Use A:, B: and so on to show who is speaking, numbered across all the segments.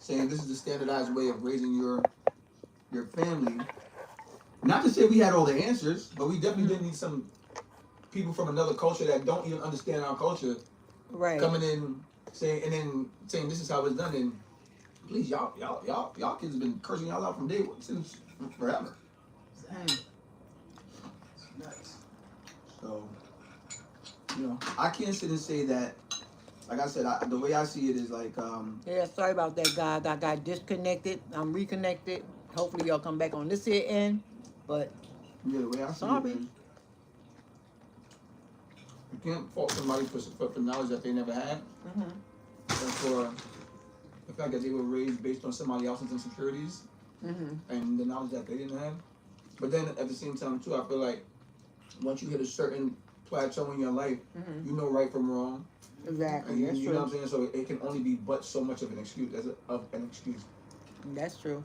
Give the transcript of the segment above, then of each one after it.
A: saying this is the standardized way of raising your family. Not to say we had all the answers, but we definitely did need some people from another culture that don't even understand our culture coming in saying this is how it's done. And please, y'all kids have been cursing y'all out from day one since forever.
B: Nice.
A: So, I can't sit and say that. Like I said, the way I see it is like.
C: Yeah, sorry about that, guys. I got disconnected. I'm reconnected. Hopefully, y'all come back on this here end. But
A: yeah, the way I see it is, you can't fault somebody for knowledge that they never had, and for the fact that they were raised based on somebody else's insecurities and the knowledge that they didn't have. But then at the same time too, I feel like once you hit a certain plateau in your life, you know right from wrong.
C: Exactly.
A: And you know what I'm saying? So it can only be but so much of an excuse
C: That's true.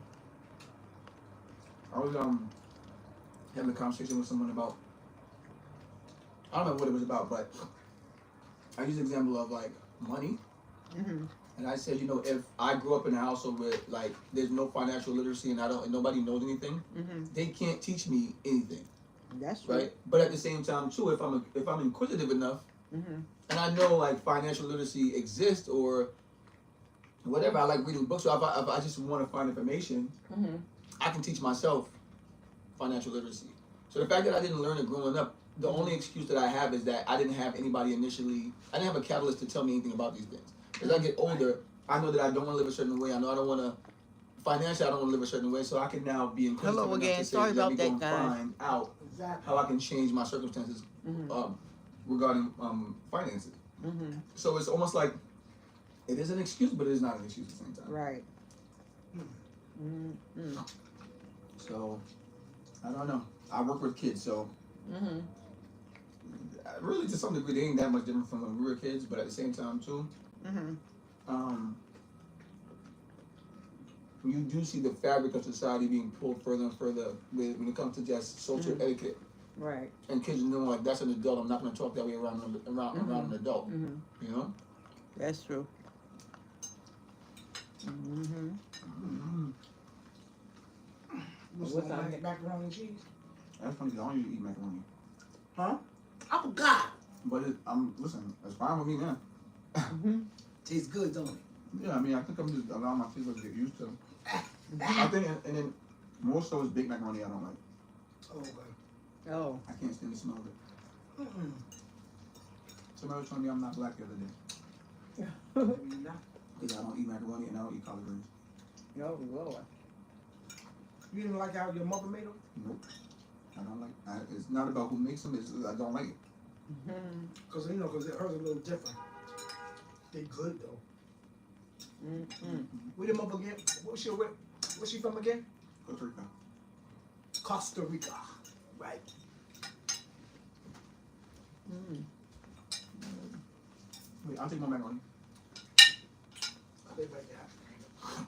A: I was having a conversation with someone about, I don't know what it was about, but I used an example of like money. And I said, if I grew up in a household where like there's no financial literacy and nobody knows anything, they can't teach me anything.
C: That's true.
A: Right. But at the same time too, if I'm inquisitive enough, and I know like financial literacy exists or whatever, I like reading books. So if I just want to find information, I can teach myself financial literacy. So the fact that I didn't learn it growing up, the only excuse that I have is that I didn't have anybody initially. I didn't have a catalyst to tell me anything about these things. As I get older, I know that I don't want to live a certain way. I know I don't want to. Financially, I don't want to live a certain way. So I can now be inquisitive
C: Hello
A: enough
C: again.
A: to say,
C: Sorry
A: let me
C: about
A: go
C: that,
A: and
C: guys.
A: find out how I can change my circumstances regarding finances. So it's almost like it is an excuse, but it is not an excuse at the same time.
C: Right.
A: So I don't know. I work with kids, so really to some degree they ain't that much different from when we were kids, but at the same time too, you do see the fabric of society being pulled further and further when it comes to just social etiquette.
C: Right.
A: And kids know like that's an adult. I'm not going to talk that way around an adult. You know.
C: That's true.
B: What's that? Macaroni and cheese?
A: That's funny. I don't usually eat macaroni.
B: Huh? I forgot.
A: But listen, it's fine with me now.
B: Tastes good, don't it?
A: Yeah, I mean, I think I'm just allowing my taste buds to get used to. I think, and then more so is baked macaroni I don't like.
B: Oh, okay.
C: Oh.
A: I can't stand the smell of it. Somebody was telling me I'm not black the other day.
B: Maybe not.
A: Because I don't eat macaroni and I don't eat collard greens.
C: No, Lord.
B: You didn't like how your mother made them?
A: Nope. I don't like. It's not about who makes them. It's I don't like it.
B: Because hers are a little different. They good though. Where your mother again? What's she from again?
A: Costa Rica.
B: Costa Rica. Right.
A: Wait, I'll take my macaroni.
B: I'll be right there.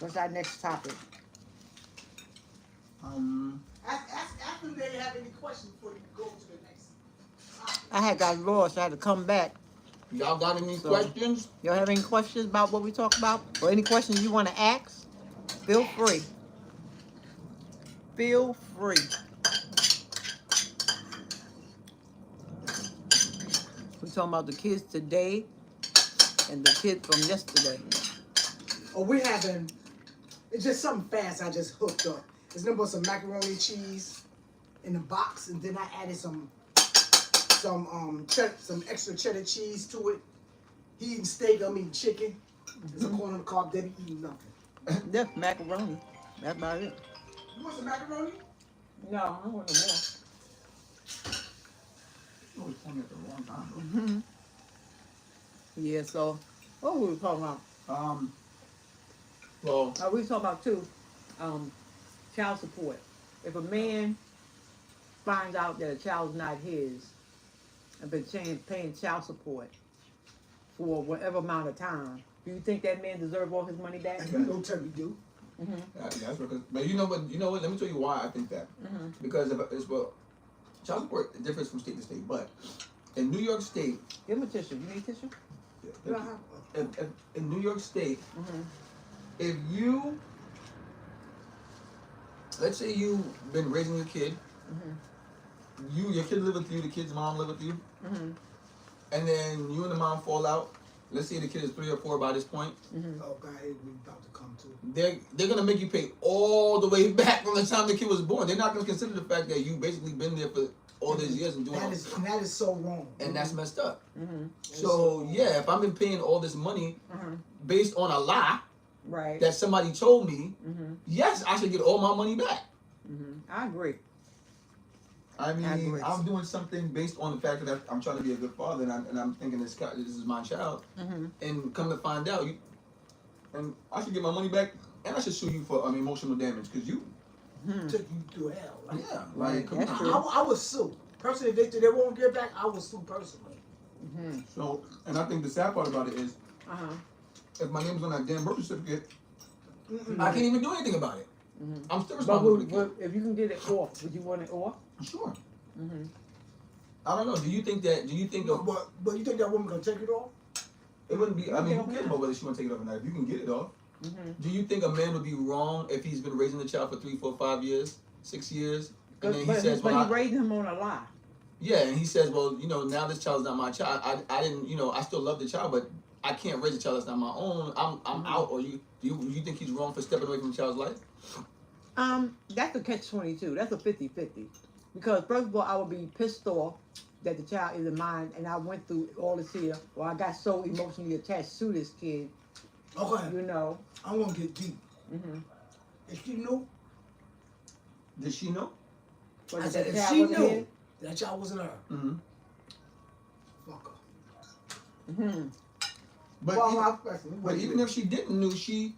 C: What's our next topic?
B: After they have any questions before you go to the next topic.
C: I had got lost. I had to come back.
A: Y'all got any questions?
C: Y'all have any questions about what we talk about? Or any questions you want to ask? Feel free. Feel free. We're talking about the kids today and the kids from yesterday.
B: Oh, we're having, it's just something fast I just hooked up. There's nothing but some macaroni and cheese in the box, and then I added some extra cheddar cheese to it. He eating steak, I'm eating chicken. There's a corner of the carb, Debbie eating nothing.
C: Yeah, macaroni. That's about it.
B: You want some macaroni?
C: No, I don't want no more.
A: You always tell me at the wrong time, bro.
C: Yeah, so what were we talking about?
A: Well,
C: We talking about too, child support. If a man finds out that a child's not his and been paying child support for whatever amount of time, do you think that man deserves all his money back?
B: You don't tell me do.
A: that's because. But you know what? Let me tell you why I think that. Because child support differs from state to state. But in New York State,
C: Give him a tissue. You need tissue?
A: yeah, if in New York State,
C: Mhm.
A: if you, let's say you've been raising your kid,
C: Mhm.
A: your kid live with you, the kid's mom live with you,
C: Mhm.
A: and then you and the mom fall out. Let's say the kid is 3 or 4 by this point.
C: Mhm.
B: Oh God, we about to come to.
A: They're gonna make you pay all the way back from the time the kid was born. They're not gonna consider the fact that you basically been there for all these years and doing all,
B: That is so wrong.
A: and that's messed up.
C: Mhm.
A: So yeah, if I've been paying all this money
C: Mhm.
A: based on a lie
C: Right.
A: that somebody told me,
C: Mhm.
A: yes, I should get all my money back.
C: Mhm. I agree.
A: I mean,
C: agree.
A: I'm doing something based on the fact that I'm trying to be a good father, and I'm thinking this is my child,
C: Mhm.
A: and come to find out, and I should get my money back, and I should sue you for emotional damage because you,
C: Mhm.
B: Took you through hell. Like,
A: yeah, like come
C: That's
A: on.
C: true.
B: I would sue. Person, if they won't get back, I would sue personally.
C: Mhm.
A: So, and I think the sad part about it is,
C: Uh huh.
A: if my name's on that damn birth certificate,
B: Mm-mm.
A: I can't even do anything about it.
C: Mhm.
A: I'm still
C: But
A: responsible for the kid.
C: if you can get it off, would you want it off?
A: Sure.
C: Mhm.
A: I don't know. Do you think of
B: But you think that woman gonna take it off?
A: it wouldn't be? I mean, who
C: Yeah.
A: cares about whether she want to take it off or not? If you can get it off.
C: Mhm.
A: Do you think a man would be wrong if he's been raising the child for 3, 4, 5 years, 6 years, and then he says,
C: but
A: "Well,
C: he raised him on a lie.
A: yeah," and he says, "Well, now this child's not my child. I didn't, I still love the child, but I can't raise a child that's not my own. I'm
C: Mhm.
A: out." Or you think he's wrong for stepping away from the child's life?
C: That's a catch-22. That's a 50-50. Because first of all, I would be pissed off that the child isn't mine, and I went through all this here, or I got so emotionally attached to this kid.
B: Okay,
C: You know.
B: I'm gonna get deep.
C: Mm-hmm.
B: If she knew,
A: Did she know?
B: I said if she knew that child wasn't her,
A: Mm-hmm.
B: fuck her.
C: Mm-hmm.
A: But
B: Well,
A: even,
B: my question,
A: but even if she didn't know, she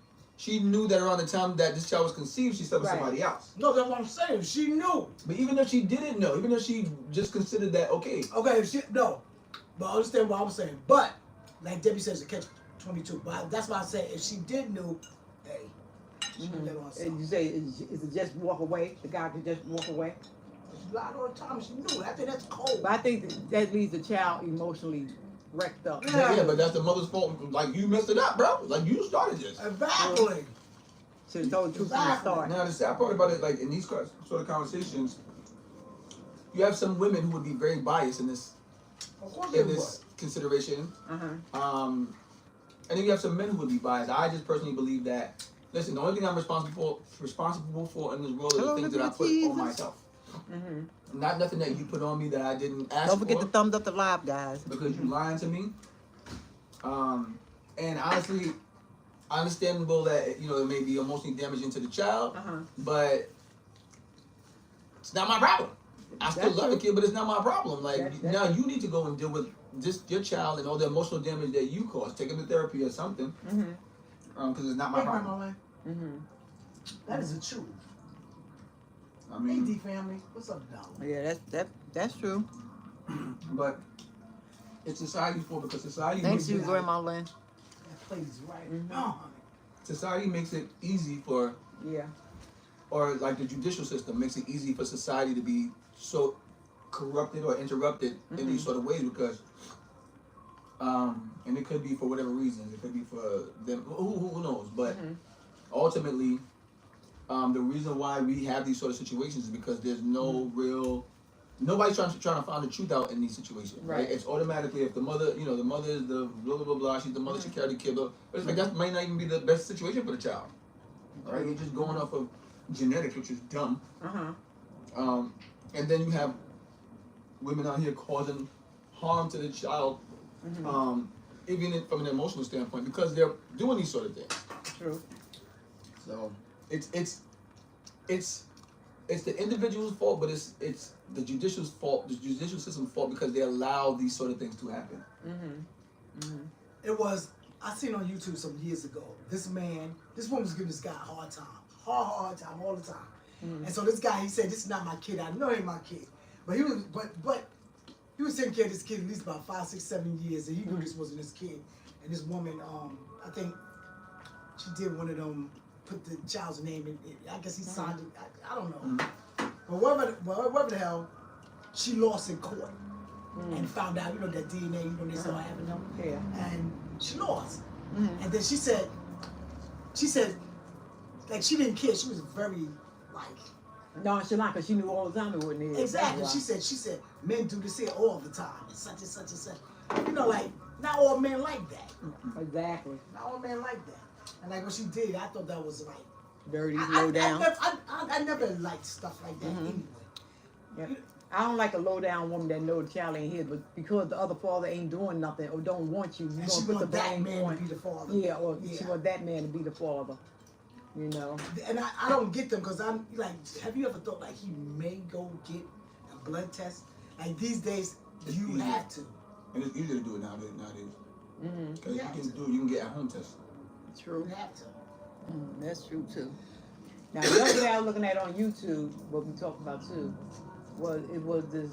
A: knew that around the time that this child was conceived, she slept with
C: Right.
A: somebody else.
B: no, that's what I'm saying. If she knew,
A: But even if she didn't know, even if she just considered that okay,
B: okay, if she no, but understand what I was saying. But like Debbie says, a catch 22. But that's why I say if she did know, hey, she
C: Mm-hmm.
B: let on
C: And
B: something.
C: you say, is it just walk away? The guy could just walk away?
B: She lied all the time. She knew. I think that's cold.
C: But I think that leaves the child emotionally wrecked up.
B: Yeah.
A: yeah, but that's the mother's fault. Like you messed it up, bro. Like you started this.
B: Exactly.
C: Should have told the truth from the
B: Exactly.
C: start.
A: Now the sad part about it, like in these sort of conversations, you have some women who would be very biased in this
B: Of course they would.
A: consideration.
C: Uh-huh.
A: And then you have some men who would be biased. I just personally believe that. Listen, the only thing I'm responsible for in this world is the things that I put on myself.
C: Mm-hmm.
A: Not nothing that you put on me that I didn't ask
C: Don't forget
A: for
C: to thumbs up the live, guys.
A: because you lying to me. And honestly, understandable that it may be emotionally damaging to the child,
C: Uh-huh.
A: but it's not my problem. I still
C: That's
A: love the
C: true.
A: kid, but it's not my problem. Like
C: That's
A: now, you need to go and deal with your child and all the emotional damage that you caused. Take him to therapy or something,
C: Mm-hmm.
A: because it's not my
B: Hey,
A: problem.
B: Grandma Lane,
C: Mm-hmm.
B: that is the truth.
A: I
B: Hey,
A: mean,
B: D family, what's up, dog?
C: Yeah, that's true.
A: but it's society's fault because society
C: Thanks
A: makes
C: you,
A: it,
C: Grandma Lynn.
B: That plays right.
C: Mhm.
B: Oh, honey.
A: society makes it easy for,
C: Yeah.
A: or like the judicial system makes it easy for society to be so corrupted or interrupted in these sort of ways because, and it could be for whatever reasons. It could be for them. Who knows? But ultimately, the reason why we have these sort of situations is because there's no real. Nobody's trying to find the truth out in these situations. Right? It's automatically if the mother, the mother is the blah blah blah blah. She's the mother. She carried the kid. But it's like that might not even be the best situation for the child. Right? You're just going off of genetics, which is dumb.
C: Uh-huh.
A: And then you have women out here causing harm to the child, even from an emotional standpoint, because they're doing these sort of things.
C: True.
A: So it's the individual's fault, but it's the judicial fault, the judicial system's fault because they allow these sort of things to happen.
B: It was, I seen on YouTube some years ago, this woman was giving this guy a hard time. Hard time all the time. And so this guy, he said, this is not my kid. I know he ain't my kid. But he was taking care of this kid at least about 5, 6, 7 years, and he knew this wasn't his kid. And this woman, I think she did one of them, put the child's name in. I guess he signed it. I don't know. But whatever the hell, she lost in court and found out, that DNA, they started having them.
C: Yeah.
B: And She lost.
C: Mm-hmm.
B: And then she said, like she didn't care. She was very like
C: nonchalant because she knew all the time it wasn't it.
B: exactly. She said men do this here all the time and such and such and such. You know, like not all men like that.
C: Exactly.
B: Not all men like that. And like what she did, I thought that was like
C: Dirty, low down.
B: I never liked stuff like that anyway.
C: Yep. I don't like a low down woman that know the child ain't his, but because the other father ain't doing nothing or don't want you, you
B: And
C: gonna
B: she
C: put the
B: want that
C: blame
B: man
C: on.
B: to be the father.
C: Yeah, or she want that man to be the father. You know.
B: And I don't get them because I'm like, have you ever thought like he may go get a blood test? Like these days, you have to.
A: And it's easier to do it nowadays.
C: Mm-hmm.
A: Because you can get at home tests.
C: True.
B: You have to.
C: That's true too. Now the other day I was looking at on YouTube, what we talked about too, was this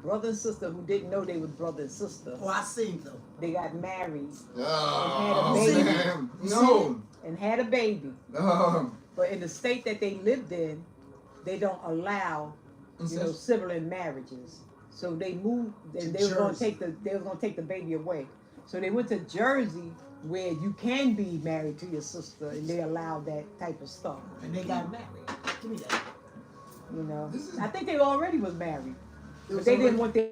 C: brother and sister who didn't know they was brother and sister.
B: Oh, I seen them.
C: They got married
A: Oh,
C: baby.
A: man. No.
C: and had a baby.
A: No.
C: But in the state that they lived in, they don't allow, sibling marriages. So they moved, and they were going to take the baby away. So they went to Jersey, where you can be married to your sister, and they allow that type of stuff.
B: And they got married. Give me that.
C: You know, I think they already was married, but
B: was
C: they didn't
B: already-
C: want their